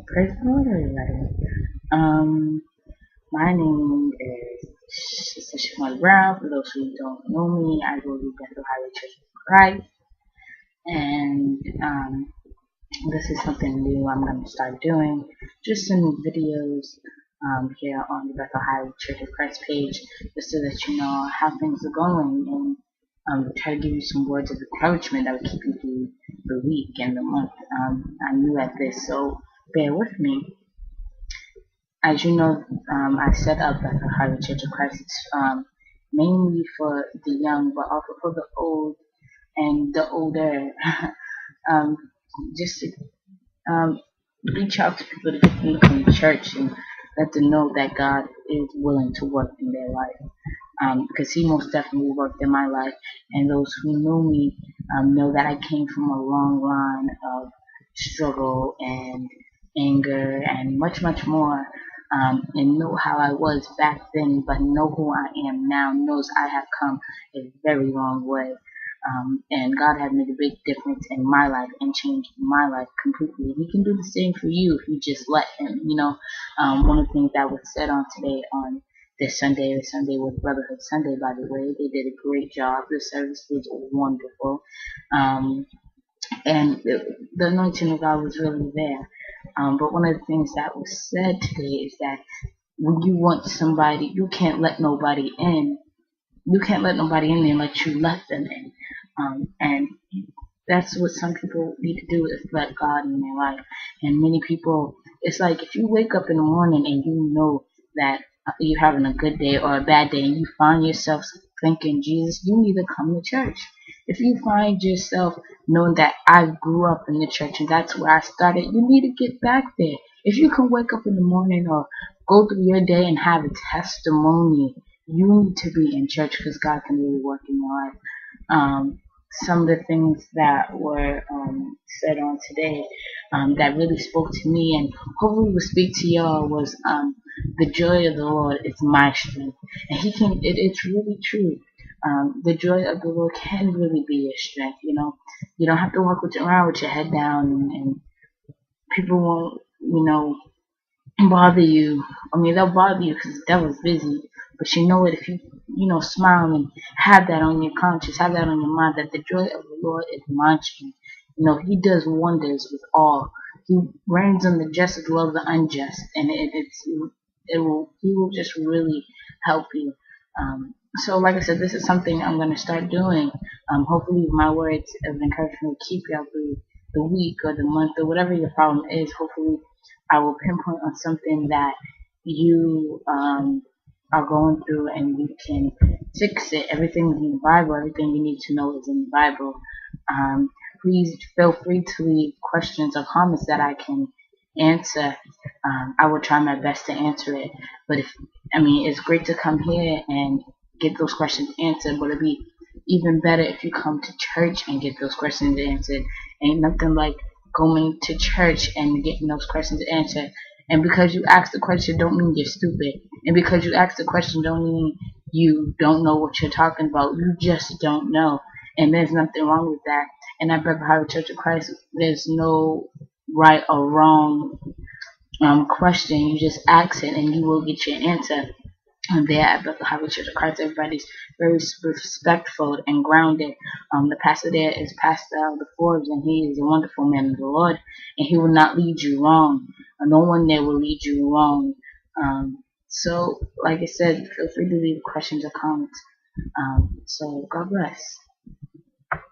Praise the Lord, everybody. Um, my name is Sister Shimon Brown. For those who don't know me, I go to Bethel Highway Church of Christ, and this is something new I'm going to start doing. Just some videos here on the Bethel Highway Church of Christ page, just so that you know how things are going, and try to give you some words of encouragement that will keep you through the week and the month. I'm new at this, so bear with me. As you know, I set up at the Harvard Church of Christ mainly for the young, but also for the old and the older. um, just to reach out to people to get them to come to church and let them know that God is willing to work in their life. Because He most definitely worked in my life, and those who know me know that I came from a long line of struggle and anger and much, much more, and know how I was back then, but know who I am now, knows I have come a very long way. And God has made a big difference in my life and changed my life completely. He can do the same for you if you just let Him. One of the things that was said on today on this Sunday, was Brotherhood Sunday, by the way. They did a great job. The service was wonderful. And the anointing of God was really there. But one of the things that was said today is that when you want somebody, you can't let nobody in. You can't let nobody in there and let you let them in. And that's what some people need to do, is let God in their life. And many people, it's like if you wake up in the morning and you know that you're having a good day or a bad day, and you find yourself thinking, Jesus, you need to come to church. If you find yourself knowing that I grew up in the church and that's where I started, you need to get back there. If you can wake up in the morning or go through your day and have a testimony, you need to be in church, because God can really work in your life. Some of the things that were said on today that really spoke to me and hopefully will speak to y'all was the joy of the Lord is my strength. And it's really true. The joy of the Lord can really be your strength. You don't have to walk around with your head down, and people won't, bother you. I mean, they'll bother you because the devil's busy. But you know what? If you, smile and have that on your conscience, have that on your mind, that the joy of the Lord is my strength. He does wonders with all. He reigns on the just as well as the unjust, and He will just really help you. So, like I said, this is something I'm going to start doing. Hopefully, my words of encouragement will keep you out through the week or the month or whatever your problem is. Hopefully, I will pinpoint on something that you are going through and you can fix it. Everything is in the Bible. Everything you need to know is in the Bible. Please feel free to leave questions or comments that I can answer. I will try my best to answer it. But it's great to come here and get those questions answered, but it'd be even better if you come to church and get those questions answered. Ain't nothing like going to church and getting those questions answered. And because you ask the question don't mean you're stupid. And because you ask the question don't mean you don't know what you're talking about. You just don't know. And there's nothing wrong with that. And at Bethel Highway Church of Christ, there's no right or wrong question. You just ask it and you will get your answer. And there at Bethel Highway Church of Christ, everybody's very respectful and grounded. The pastor there is Pastor Elder Forbes, and he is a wonderful man of the Lord, and he will not lead you wrong. No one there will lead you wrong. So, like I said, feel free to leave questions or comments. So, God bless.